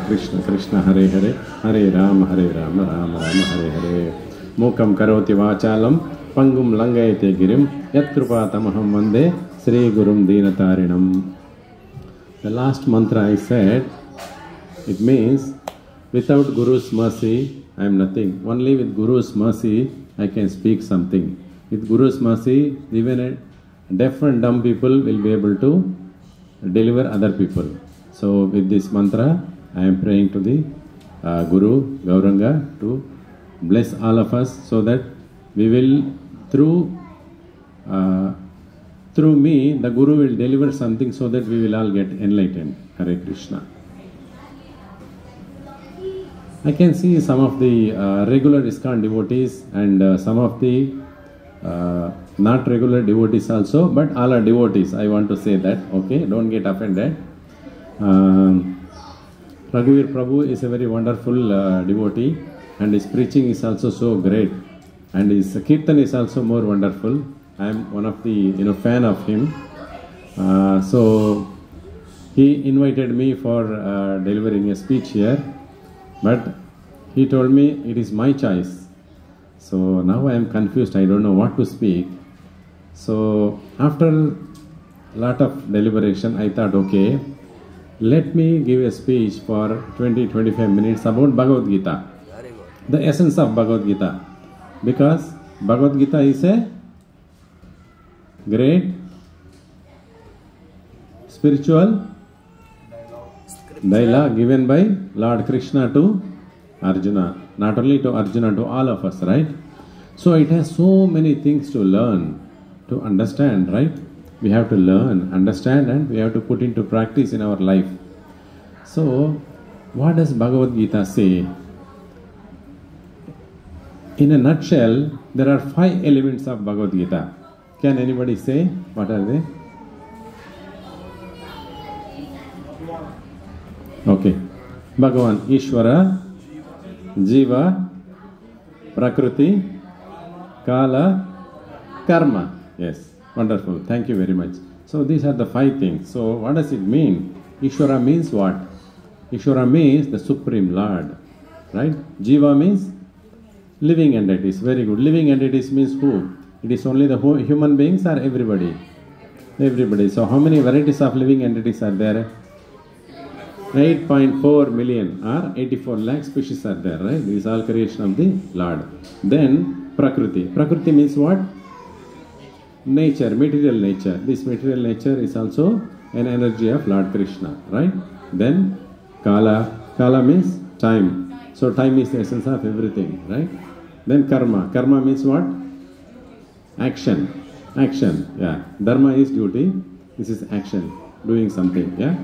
Krishna Krishna Hare Hare Hare Rama Rama Rama Hare Hare Mukam Karoti Vachalam Pangum Langayate Girim Yatrupatamaham Vande Sri Gurum Dinatarinam. The last mantra I said, it means without Guru's mercy I am nothing. Only with Guru's mercy I can speak something. With Guru's mercy even a deaf and dumb people will be able to deliver other people. So with this mantra I am praying to the Guru Gauranga to bless all of us so that we will through me the Guru will deliver something so that we will all get enlightened. Hare Krishna. I can see some of the regular ISKCON devotees and some of the not regular devotees also, but all are devotees. I want to say that, okay, don't get offended. Raghuveer Prabhu is a very wonderful devotee and his preaching is also so great and his kirtan is also more wonderful. I am one of the fan of him. So he invited me for delivering a speech here, but he told me it is my choice. So now I am confused, I don't know what to speak. So after a lot of deliberation I thought, okay, let me give a speech for 20-25 minutes about Bhagavad Gita, the essence of Bhagavad Gita, because Bhagavad Gita is a great spiritual dialogue given by Lord Krishna to Arjuna, not only to Arjuna, to all of us, right? So it has so many things to learn, to understand, right? We have to learn, understand, and we have to put into practice in our life. So, what does Bhagavad Gita say? In a nutshell, there are 5 elements of Bhagavad Gita. Can anybody say what are they? Okay. Bhagavan, Ishvara, Jiva, Prakriti, Kala, Karma. Yes. Wonderful. Thank you very much. So these are the 5 things. So what does it mean? Ishvara means what? Ishvara means the Supreme Lord. Right? Jiva means living entities. Very good. Living entities means who? It is only the human beings or everybody? Everybody. So how many varieties of living entities are there? 8.4 million or 84 lakh species are there. Right? This is all creation of the Lord. Then Prakriti. Prakriti means what? Nature, material nature. This material nature is also an energy of Lord Krishna, right? Then Kala. Kala means time. So time is the essence of everything, right? Then Karma. Karma means what? Action. Action, yeah. Dharma is duty. This is action, doing something, yeah?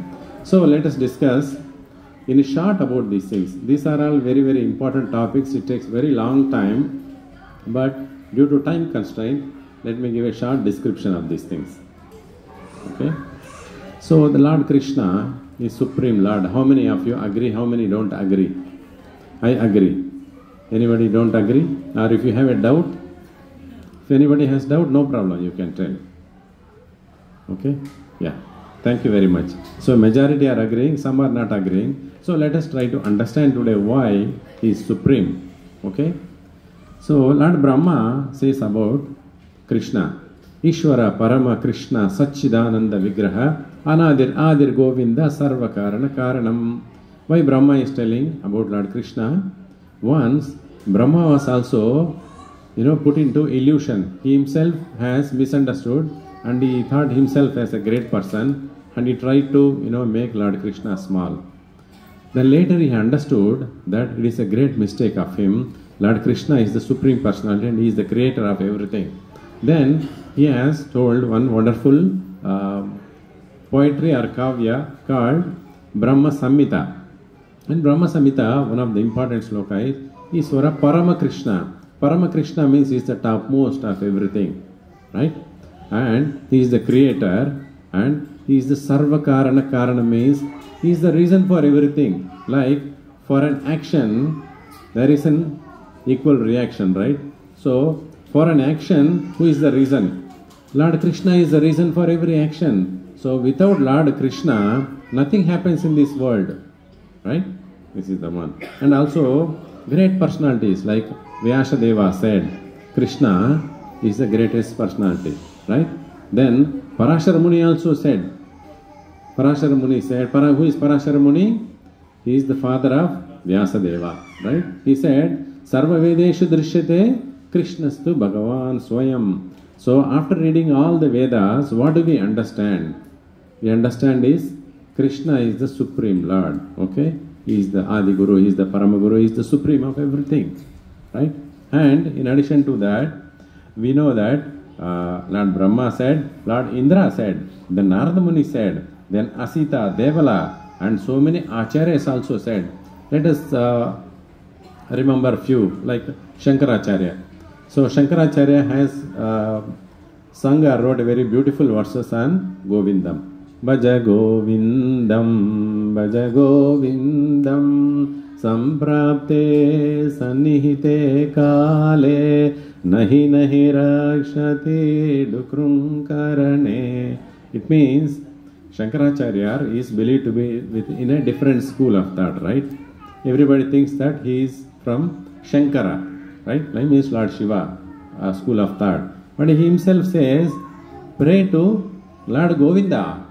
So let us discuss in short about these things. These are all very, very important topics. It takes very long time, but due to time constraint, let me give a short description of these things. Okay. So the Lord Krishna is Supreme Lord. How many of you agree? How many don't agree? I agree. Anybody don't agree? Or if you have a doubt, if anybody has doubt, no problem, you can tell. Okay? Yeah. Thank you very much. So majority are agreeing, some are not agreeing. So let us try to understand today why he is supreme. Okay? So Lord Brahma says about Krishna, Ishvara Parama Krishna Satchidananda Vigraha Anadir Adir Govinda Sarva Karana Karanam. Why Brahma is telling about Lord Krishna? Once Brahma was also put into illusion. He himself has misunderstood and he thought himself as a great person and he tried to make Lord Krishna small. Then later he understood that it is a great mistake of him. Lord Krishna is the Supreme Personality and he is the creator of everything. Then he has told one wonderful poetry or kavya called Brahma Samhita. In Brahma Samhita, one of the important sloka is Isvara Parama Krishna. Parama Krishna means he is the topmost of everything, right? And he is the creator and he is the Sarva Karana. Karana means he is the reason for everything. Like for an action, there is an equal reaction, right? So for an action, who is the reason? Lord Krishna is the reason for every action. So without Lord Krishna, nothing happens in this world. right? This is the one. And also, great personalities like Vyasadeva said, Krishna is the greatest personality, right? Then Parashara Muni also said, Parashara Muni said, who is Parashara Muni? He is the father of Vyasadeva, right? He said, Sarva Vedeshu Drishyate Krishnastu Bhagavan Swayam. So after reading all the Vedas, what do we understand? We understand is Krishna is the Supreme Lord, okay? He is the Adi Guru, He is the Paramaguru, He is the Supreme of everything, right? And in addition to that, we know that Lord Brahma said, Lord Indra said, then Narada Muni said, then Asita, Devala, and so many Acharyas also said. Let us remember a few, like Shankaracharya. So Shankaracharya has sung or wrote very beautiful verses on Govindam. Bhaja Govindam, Bhaja Govindam, Samprapte Sannihite Kale, Nahi Nahi Rakshati Dukrum Karane. It means Shankaracharya is believed to be in a different school of thought, right? Everybody thinks that he is from Shankara, right? Like means Lord Shiva, school of thought. But he himself says, pray to Lord Govinda.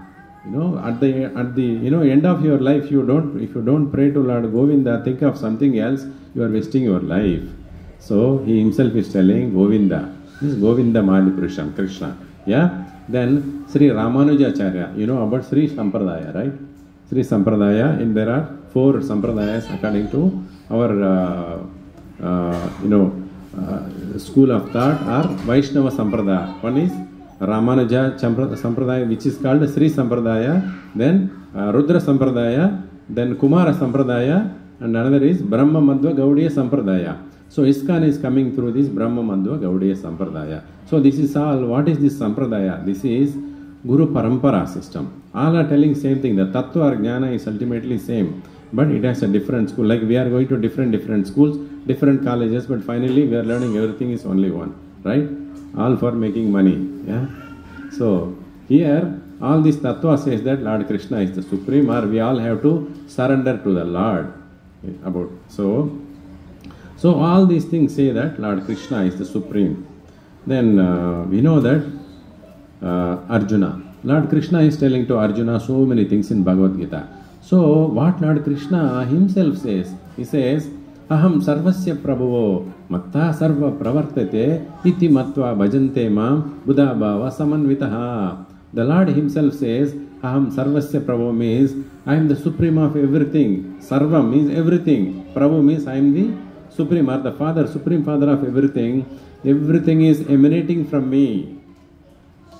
You know, at the end of your life, if you don't pray to Lord Govinda, think of something else, you are wasting your life. So he himself is telling Govinda. This is Govinda Madhipurusham, Krishna. Yeah? Then Sri Ramanujacharya, you know about Sri Sampradaya, right? Sri Sampradaya, and there are 4 Sampradayas according to our, school of thought or Vaishnava Sampradaya. One is Ramanuja Sampradaya, which is called Sri Sampradaya, then Rudra Sampradaya, then Kumara Sampradaya, and another is Brahma Madhva Gaudiya Sampradaya. So ISKCON is coming through this Brahma Madhva Gaudiya Sampradaya. So this is all, what is this Sampradaya? This is Guru Parampara system. All are telling same thing. The Tattva or Jnana is ultimately same, but it has a different school. Like we are going to different schools, different colleges, but finally we are learning everything is only one, right? All for making money. Yeah. So here all this Tattva says that Lord Krishna is the Supreme, or we all have to surrender to the Lord. So all these things say that Lord Krishna is the Supreme. Then we know that Arjuna, Lord Krishna is telling to Arjuna so many things in Bhagavad Gita. So what Lord Krishna himself says, he says, Aham sarvasya prabhavo matta sarva pravartate iti matva bhajante mam buddha bhava samanvitaha. The Lord himself says, Aham sarvasya prabhavo means I am the supreme of everything. Sarva means everything. Prabhu means I am the supreme or the father, supreme father of everything. Everything is emanating from me.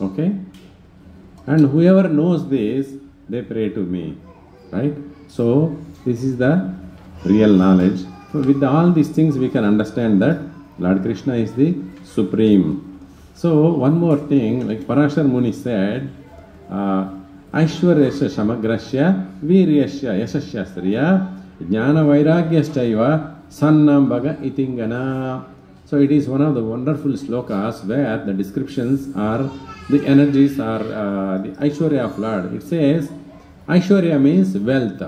Okay? And whoever knows this, they pray to me. Right? So, this is the real knowledge. So, with all these things, we can understand that Lord Krishna is the Supreme. So, one more thing, like Parashar Muni said, Aishwaryasya Shamagrasya Viryasya Yashasya Sriya Jnana Vairagyastaiva Sannam Bhaga Itingana. So it is one of the wonderful slokas where the descriptions are the energies are the Aishwarya of Lord. It says Aishwarya means wealth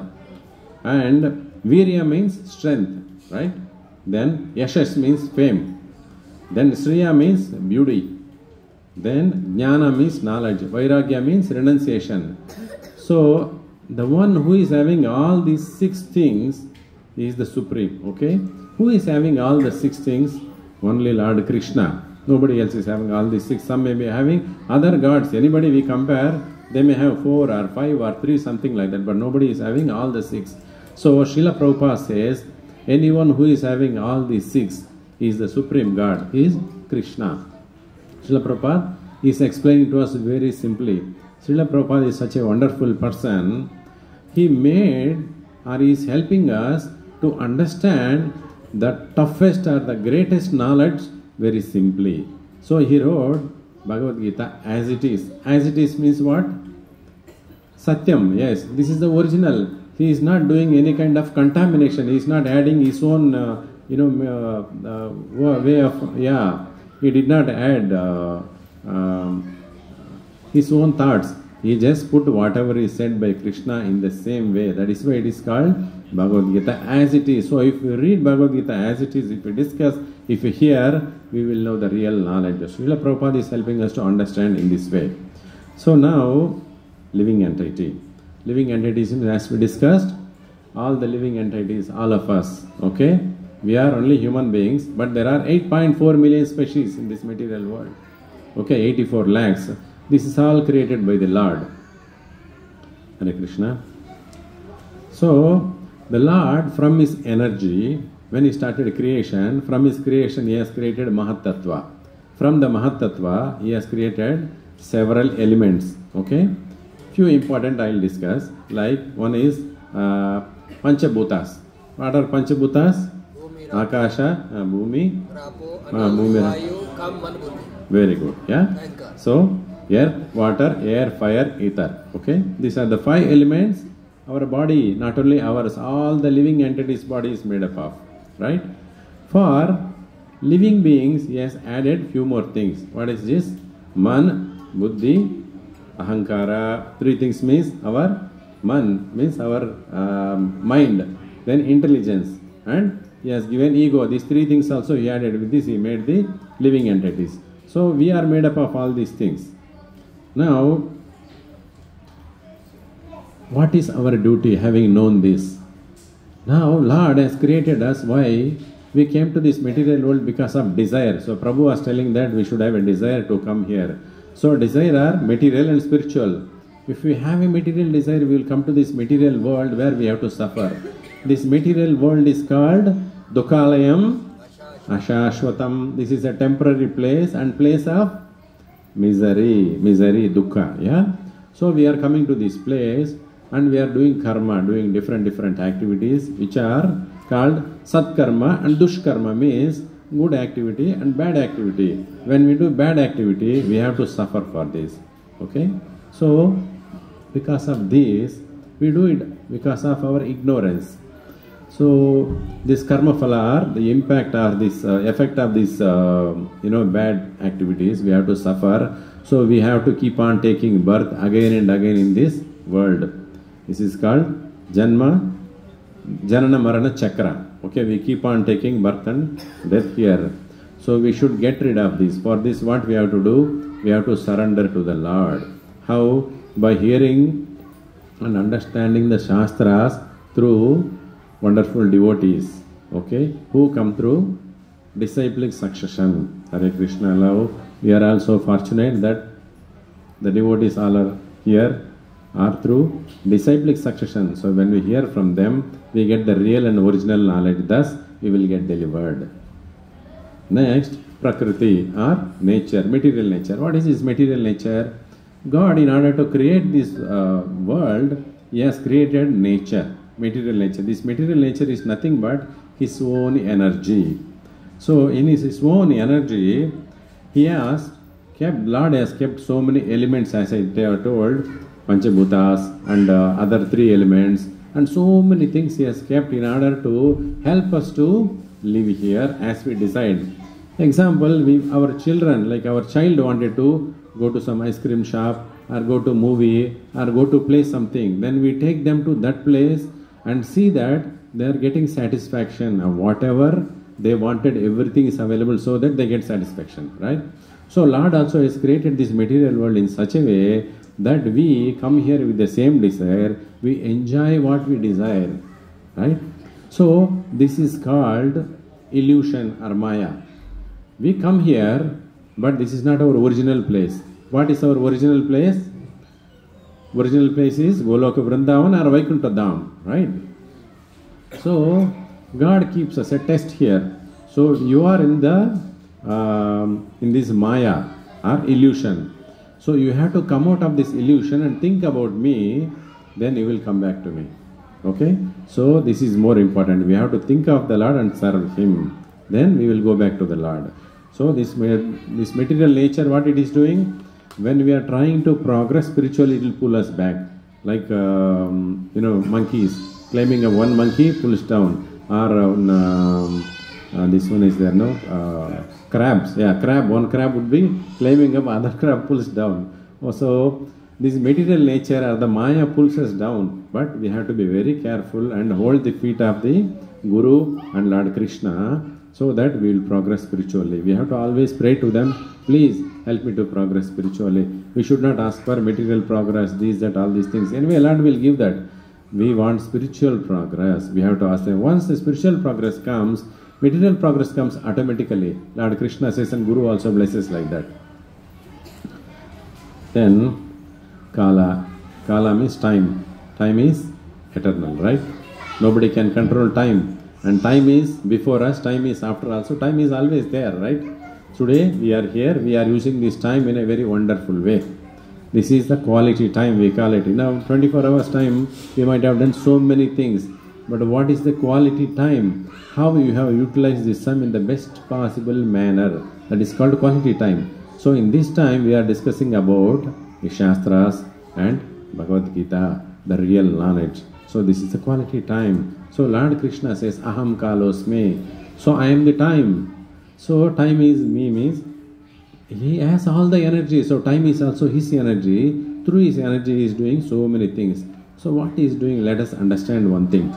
and Virya means strength, right? Then Yashash means fame. Then Sriya means beauty. Then Jnana means knowledge. Vairagya means renunciation. So the one who is having all these 6 things is the Supreme. Okay? Who is having all the 6 things? Only Lord Krishna. Nobody else is having all these 6. Some may be having other gods. Anybody we compare, they may have 4 or 5 or 3, something like that. But nobody is having all the 6. So Srila Prabhupada says, anyone who is having all these 6 is the Supreme God. He is Krishna. Srila Prabhupada is explaining to us very simply. Srila Prabhupada is such a wonderful person. He made or is helping us to understand the toughest or the greatest knowledge very simply. So he wrote Bhagavad Gita as it is. As it is means what? Satyam. Yes, this is the original. He is not doing any kind of contamination. He is not adding his own, way of, he did not add his own thoughts. He just put whatever is said by Krishna in the same way. That is why it is called Bhagavad Gita as it is. So if we read Bhagavad Gita as it is, if we discuss, if we hear, we will know the real knowledge. Srila Prabhupada is helping us to understand in this way. So now, living entity. Living entities, as we discussed, all the living entities, all of us, okay? We are only human beings, but there are 8.4 million species in this material world. Okay, 84 lakhs. This is all created by the Lord. Hare Krishna. So, the Lord, from his energy, when he started creation, from his creation he has created Mahatattva. From the Mahatattva, he has created several elements. Okay? Few important I will discuss. Like, one is Panchabhutas. What are Panchabhutas? Akasha, Bhumi, Bhumi. Very good. Yeah? So, earth, water, air, fire, ether. Okay? These are the 5 elements. Our body, not only ours, all the living entities' body is made up of. Right? For living beings, he has added few more things. What is this? Man, Buddhi, Ahankara. 3 things means our man, means our mind. Then intelligence. And he has given ego. These 3 things also he added. With this he made the living entities. So we are made up of all these things. Now, what is our duty having known this? Now, Lord has created us. Why? We came to this material world because of desire. So, Prabhu was telling that we should have a desire to come here. So, desire are material and spiritual. If we have a material desire, we will come to this material world where we have to suffer. This material world is called Dukhalayam Ashashvatam. This is a temporary place and place of misery, dukkha. Yeah? So, we are coming to this place. And we are doing karma, doing different activities which are called satkarma and dushkarma, means good activity and bad activity. When we do bad activity, we have to suffer for this. Okay? So, because of this, we do it because of our ignorance. So, this karma phala, the impact or this effect of this, bad activities, we have to suffer. So, we have to keep on taking birth again and again in this world. This is called Janma, Janana Marana Chakra. Okay, we keep on taking birth and death here. So we should get rid of this. For this, what we have to do? We have to surrender to the Lord. How? By hearing and understanding the Shastras through wonderful devotees. Okay, who come through disciplic succession. Hare Krishna love. We are also fortunate that the devotees all are here are through disciplic succession. So when we hear from them, we get the real and original knowledge. Thus, we will get delivered. Next, Prakriti or nature, material nature. What is this material nature? God, in order to create this world, he has created nature, material nature. This material nature is nothing but his own energy. So in his own energy, he has kept, Lord has kept so many elements, as I told, Panchabhutas and other 3 elements, and so many things he has kept in order to help us to live here as we decide. Example, our children, like our child wanted to go to some ice cream shop or go to movie or go to play something. Then we take them to that place and see that they are getting satisfaction of whatever they wanted, everything is available so that they get satisfaction, right? So Lord also has created this material world in such a way that we come here with the same desire, we enjoy what we desire, right? So this is called illusion or Maya. We come here, but this is not our original place. What is our original place? Original place is Goloka Vrindavan or Vaikuntha Dham, right? So God keeps us a test here. So you are in the in this Maya or illusion. So you have to come out of this illusion and think about me, then you will come back to me. Okay? So this is more important. We have to think of the Lord and serve Him. Then we will go back to the Lord. So this material nature, what it is doing? When we are trying to progress spiritually, it will pull us back. Like, monkeys. Climbing up, one monkey pulls down. Or this one is there, no? Crabs. Yeah, crab. One crab would be climbing up, other crab pulls down. So this material nature or the Maya pulls us down, but we have to be very careful and hold the feet of the Guru and Lord Krishna so that we will progress spiritually. We have to always pray to them, please help me to progress spiritually. We should not ask for material progress, these, that, all these things. Anyway, Lord will give that. We want spiritual progress. We have to ask them. Once the spiritual progress comes, material progress comes automatically. Lord Krishna says and Guru also blesses like that. Then Kala. Kala means time. Time is eternal, right? Nobody can control time. And time is before us, time is after us. So time is always there, right? Today we are here, we are using this time in a very wonderful way. This is the quality time, we call it. Now 24 hours time, we might have done so many things. But what is the quality time? How you have utilized this time in the best possible manner. That is called quality time. So in this time we are discussing about the Shastras and Bhagavad Gita, the real knowledge. So this is the quality time. So Lord Krishna says, Aham Kalosme. So I am the time. So time is me means he has all the energy. So time is also his energy. Through his energy he is doing so many things. So what he is doing, let us understand one thing.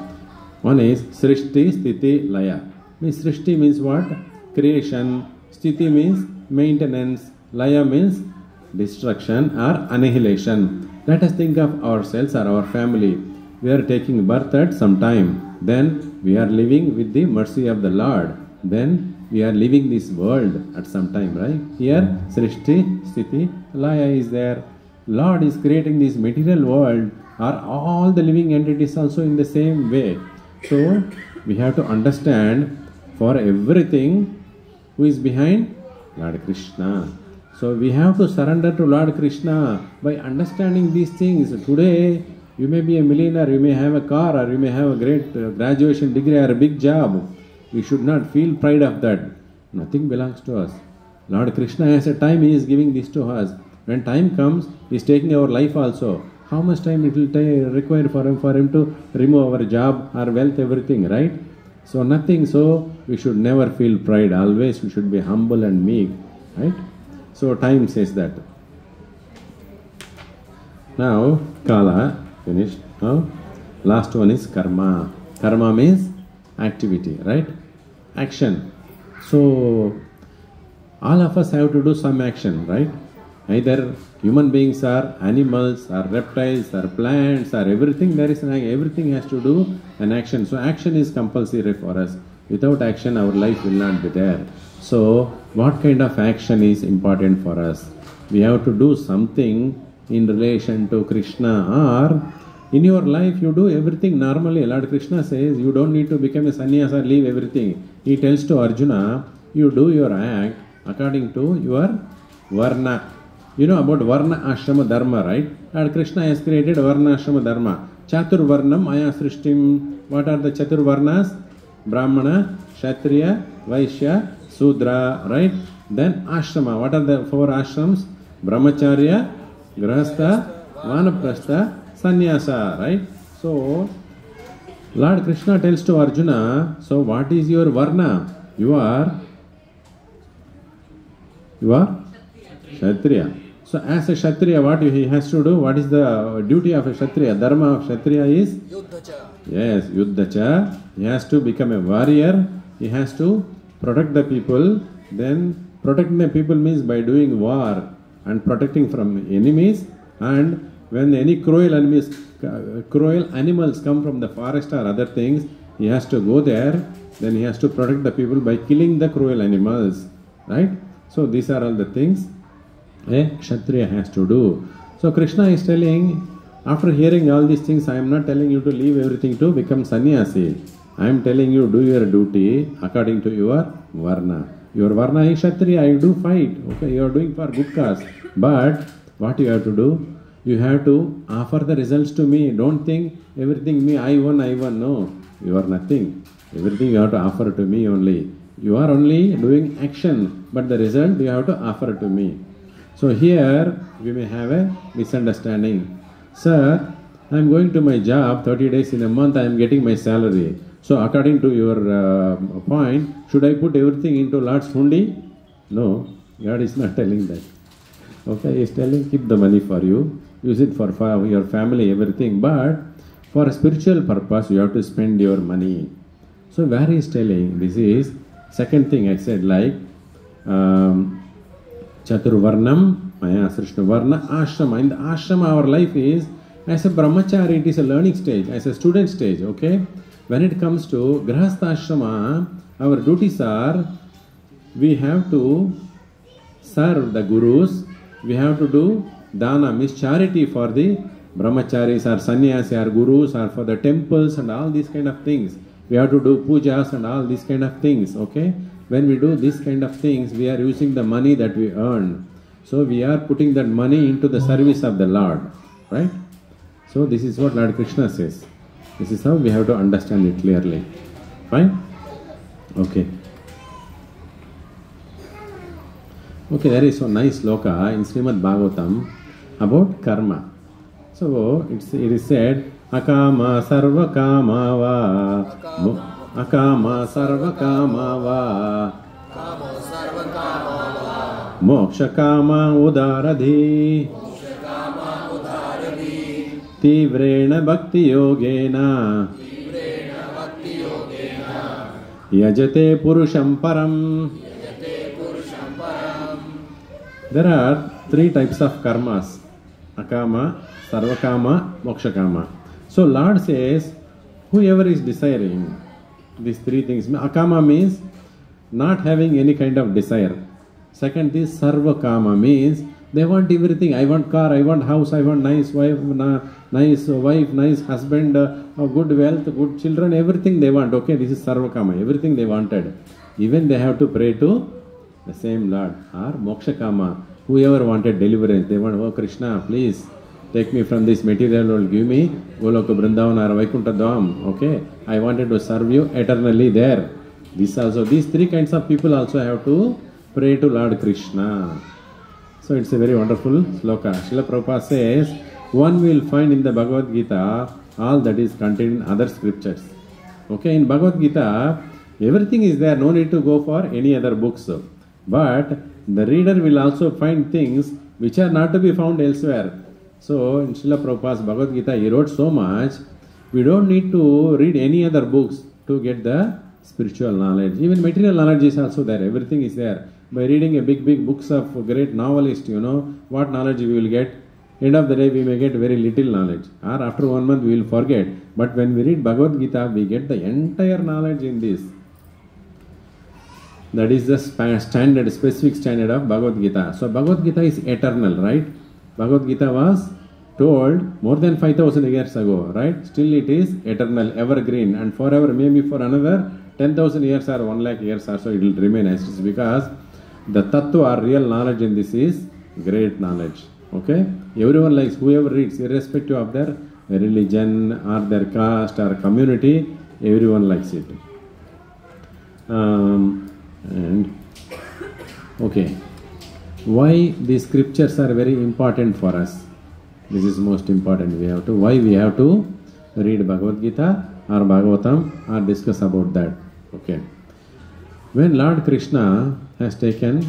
One is Srishti, Sthiti, Laya. Means Srishti means what? Creation. Sthiti means maintenance. Laya means destruction or annihilation. Let us think of ourselves or our family. We are taking birth at some time. Then we are living with the mercy of the Lord. Then we are living this world at some time, right? Here, Srishti, Sthiti, Laya is there. Lord is creating this material world. Are all the living entities also in the same way? So, we have to understand for everything who is behind Lord Krishna. So, we have to surrender to Lord Krishna by understanding these things. Today, you may be a millionaire, you may have a car, or you may have a great graduation degree or a big job. We should not feel pride of that. Nothing belongs to us. Lord Krishna has a time, he is giving this to us. When time comes, he is taking our life also. How much time it will require for him to remove our job, our wealth, everything, right? So nothing. So we should never feel pride. Always we should be humble and meek, right? So time says that. Now Kala finished. Now last one is karma. Karma means activity, right? Action. So all of us have to do some action, right? Either human beings or animals or reptiles or plants or everything, there is everything has to do an action. So action is compulsory for us. Without action our life will not be there. So what kind of action is important for us? We have to do something in relation to Krishna, or in your life you do everything normally. Lord Krishna says you don't need to become a sannyas or leave everything. He tells to Arjuna, you do your act according to your varna. You know about Varna Ashrama Dharma, right? Lord Krishna has created Varna Ashrama Dharma. Chatur Varnam Aya Srishtim. What are the Chatur Varnas? Brahmana, Kshatriya, Vaishya, Sudra, right? Then Ashrama. What are the 4 ashrams? Brahmacharya, Grahastha, Vanaprastha, Sannyasa, right? So, Lord Krishna tells to Arjuna, so what is your Varna? You are Kshatriya. So as a Kshatriya, what he has to do? What is the duty of a Kshatriya? Dharma of Kshatriya is? Yuddhacha. Yes, Yuddhacha. He has to become a warrior. He has to protect the people. Then protecting the people means by doing war and protecting from enemies. And when any cruel animals come from the forest or other things, he has to go there. Then he has to protect the people by killing the cruel animals. Right? So these are all the things a Kshatriya has to do. So Krishna is telling, after hearing all these things, I am not telling you to leave everything to become sannyasi. I am telling you, do your duty according to your varna. Your varna is Kshatriya, you do fight. Okay, you are doing for good cause. But what you have to do? You have to offer the results to me. Don't think everything me, I won. No, you are nothing. Everything you have to offer to me only. You are only doing action, but the result you have to offer to me. So here we may have a misunderstanding. Sir, I am going to my job 30 days in a month, I am getting my salary. So according to your point, should I put everything into Lord's hundi? No, God is not telling that. Okay, He is telling keep the money for you. use it for your family, everything. But for a spiritual purpose, you have to spend your money. So where he is telling, this is second thing I said, like Chaturvarnam, Srishna Varna, Ashrama. In the Ashrama, our life is, as a brahmachari, it is a learning stage, as a student stage, okay? When it comes to Grahastha Ashrama, our duties are, we have to serve the gurus, we have to do dana, means charity for the brahmacharis or sannyasi or gurus or for the temples and all these kind of things. We have to do pujas and all these kind of things, okay? When we do these kind of things, we are using the money that we earn. So we are putting that money into the service of the Lord, right? So this is what Lord Krishna says. This is how we have to understand it clearly. Fine? Okay. Okay, there is a nice sloka in Srimad Bhagavatam about karma. So it is said, Akama sarva kama va, Akama sarva kama va, Moksha kama udaradhi, Tivrena bhakti yogena, Yajate purusham param. There are three types of karmas: akama, sarvakama, mokshakama. So Lord says, whoever is desiring these three things, akama means not having any kind of desire. Second is sarvakama, means they want everything. I want car, I want house, I want nice wife, nice husband, good wealth, good children, everything they want. Okay, this is sarvakama, everything they wanted. Even they have to pray to the same Lord. Or mokshakama, whoever wanted deliverance, they want, oh Krishna, please take me from this material world, give me Goloka Vrindavan or Vaikuntha Dham. Okay, I wanted to serve you eternally there. These three kinds of people also have to pray to Lord Krishna. So it's a very wonderful sloka. Srila Prabhupada says, one will find in the Bhagavad Gita all that is contained in other scriptures. Okay, in Bhagavad Gita, everything is there, no need to go for any other books. But the reader will also find things which are not to be found elsewhere. So in Srila Prabhupada's Bhagavad Gita, he wrote so much, we don't need to read any other books to get the spiritual knowledge. Even material knowledge is also there, everything is there. By reading a big books of great novelists, what knowledge we will get. End of the day, we may get very little knowledge. Or after 1 month, we will forget. But when we read Bhagavad Gita, we get the entire knowledge in this. That is the specific standard of Bhagavad Gita. So Bhagavad Gita is eternal, right? Bhagavad Gita was told more than 5,000 years ago, right? Still it is eternal, evergreen, and forever, maybe for another 10,000 years or 1 lakh years or so it will remain as it is, because the tattva or real knowledge in this is great knowledge. Okay? Everyone likes, whoever reads, irrespective of their religion or their caste or community, everyone likes it. And okay, why these scriptures are very important for us? This is most important. Why we have to read Bhagavad Gita or Bhagavatam or discuss about that. Okay. When Lord Krishna has taken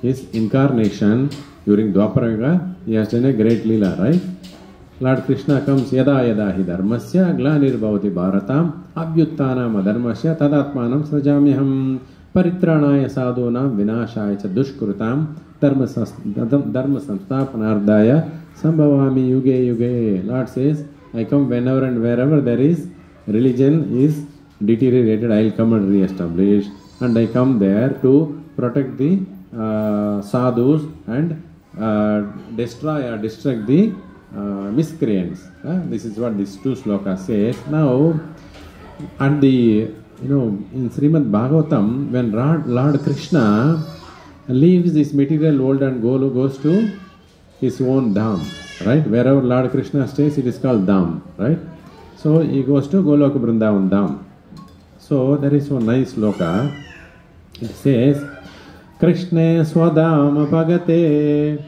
his incarnation during Dwapara Yuga, he has done a great lila, right? Lord Krishna comes, yada yada hi dharmasya glanirvavati bharatam abhyuttanam adharmasya tadatmanam srajamyaham paritranaya sadhunam vinashaya cha dushkrutam dharma samstapanardaya sambhavami yuge yuge. Lord says, I come whenever and wherever there is religion is deteriorated, I will come and re-establish. And I come there to protect the sadhus and destroy or distract the miscreants. This is what these two slokas says. Now, at the in Srimad Bhagavatam, when Lord Krishna leaves this material world and goes to his own Dham, right? Wherever Lord Krishna stays, it is called Dham, right? So he goes to Goloka Vrindavan Dham. So there is one nice sloka. It says, Krishna Swadama Bhagate,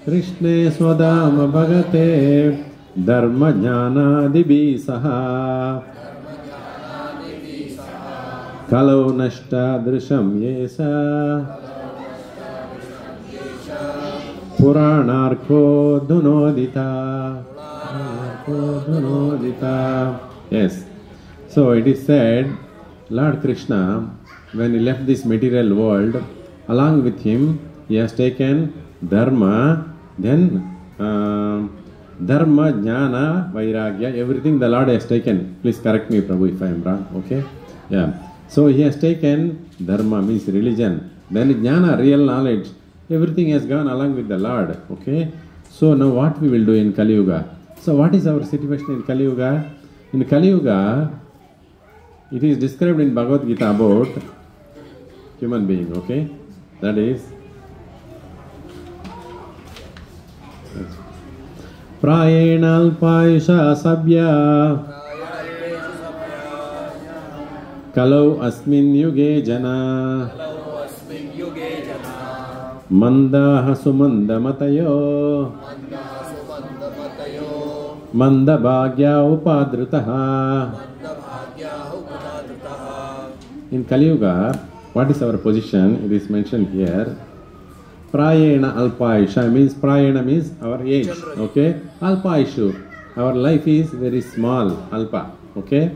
Krishna Swadama Bhagate, Dharma Jnana Dibi Saha, Kalau Nashta Drisham Yesa, Puranarko Dunodita. Yes. So it is said, Lord Krishna, when he left this material world, along with him, he has taken Dharma, then Dharma, Jnana, Vairagya, everything the Lord has taken. Please correct me, Prabhu, if I am wrong. Okay? Yeah. So he has taken Dharma, means religion. Then Jnana, real knowledge. Everything has gone along with the Lord. Okay? So now what we will do in Kali Yuga? So what is our situation in Kali Yuga? In Kali Yuga, it is described in Bhagavad Gita about human being. Okay? That is Prayena alpayusha sabya Kalau asmin yuge jana Mandaha sumanda matayo Manda bhagya upadritaha. In Kali Yuga, what is our position? It is mentioned here. Prayena alpayusha means prayena means our age. Okay? Alpayushu. Our life is very small. Alpa. Okay?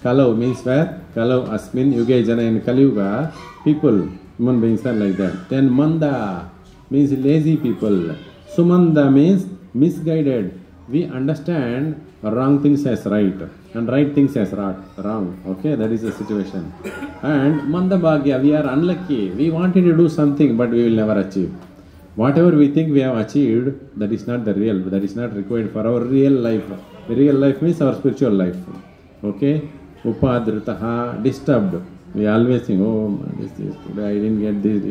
Kalau means where? Kalau asmin yuge jana. In Kali Yuga, people, human beings are like that. Then manda means lazy people. Sumanda means misguided. We understand wrong things as right and right things as wrong. Okay, that is the situation. And manda bhagya, we are unlucky. We wanted to do something, but we will never achieve. Whatever we think we have achieved, that is not the real. That is not required for our real life. The real life means our spiritual life. Okay, upadritaha, disturbed. We always think, oh, this today I didn't get this.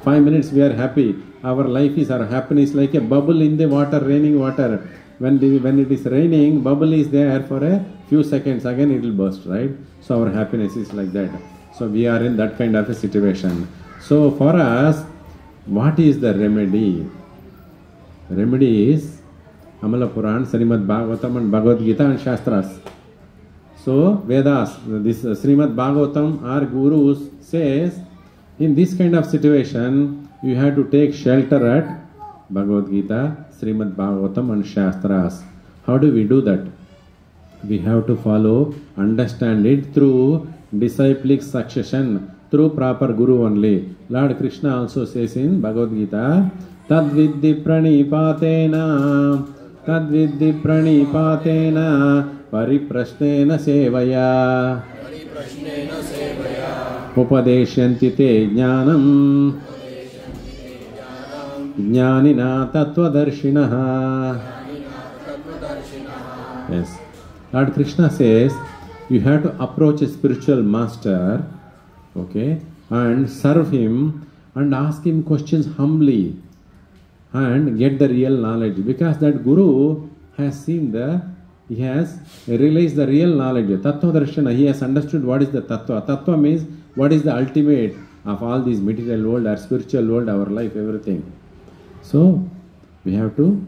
5 minutes we are happy. Our life is, our happiness like a bubble in the water, raining water. When it is raining, bubble is there for a few seconds. Again it will burst, right? So our happiness is like that. So we are in that kind of a situation. So for us, what is the remedy? Remedy is Amala Puran, Srimad Bhagavatam and Bhagavad Gita and Shastras. So Vedas, this Srimad Bhagavatam, our gurus says, in this kind of situation, you have to take shelter at Bhagavad Gita, Srimad Bhagavatam and Shastras. How do we do that? We have to follow, understand it through disciplic succession, through proper guru only. Lord Krishna also says in Bhagavad Gita, Tadviddi pranipatena pariprashnena sevaya upadeshyanti te jnanam jnanina tattvadarshinaha. Yes. Lord Krishna says, you have to approach a spiritual master, okay, and serve him and ask him questions humbly and get the real knowledge, because that guru has seen he has realized the real knowledge. Tattva darshana, he has understood what is the tattva. Tattva means what is the ultimate of all these material world, our spiritual world, our life, everything. So we have to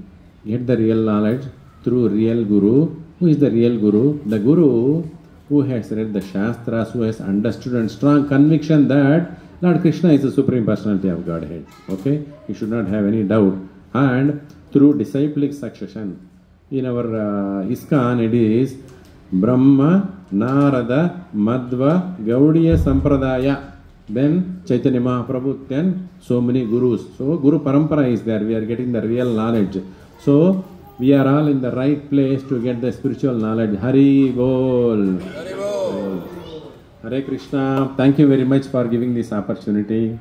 get the real knowledge through real guru. Who is the real guru? The guru who has read the Shastras, who has understood and strong conviction that Lord Krishna is the Supreme Personality of Godhead. Okay? You should not have any doubt. And through disciplic succession. In our ISKCON it is Brahma, Narada, Madhva, Gaudiya Sampradaya. Then Chaitanya Mahaprabhu, then so many gurus. So Guru Parampara is there. We are getting the real knowledge. So we are all in the right place to get the spiritual knowledge. Hari Bol. Hari Bol. Hare Krishna. Thank you very much for giving this opportunity.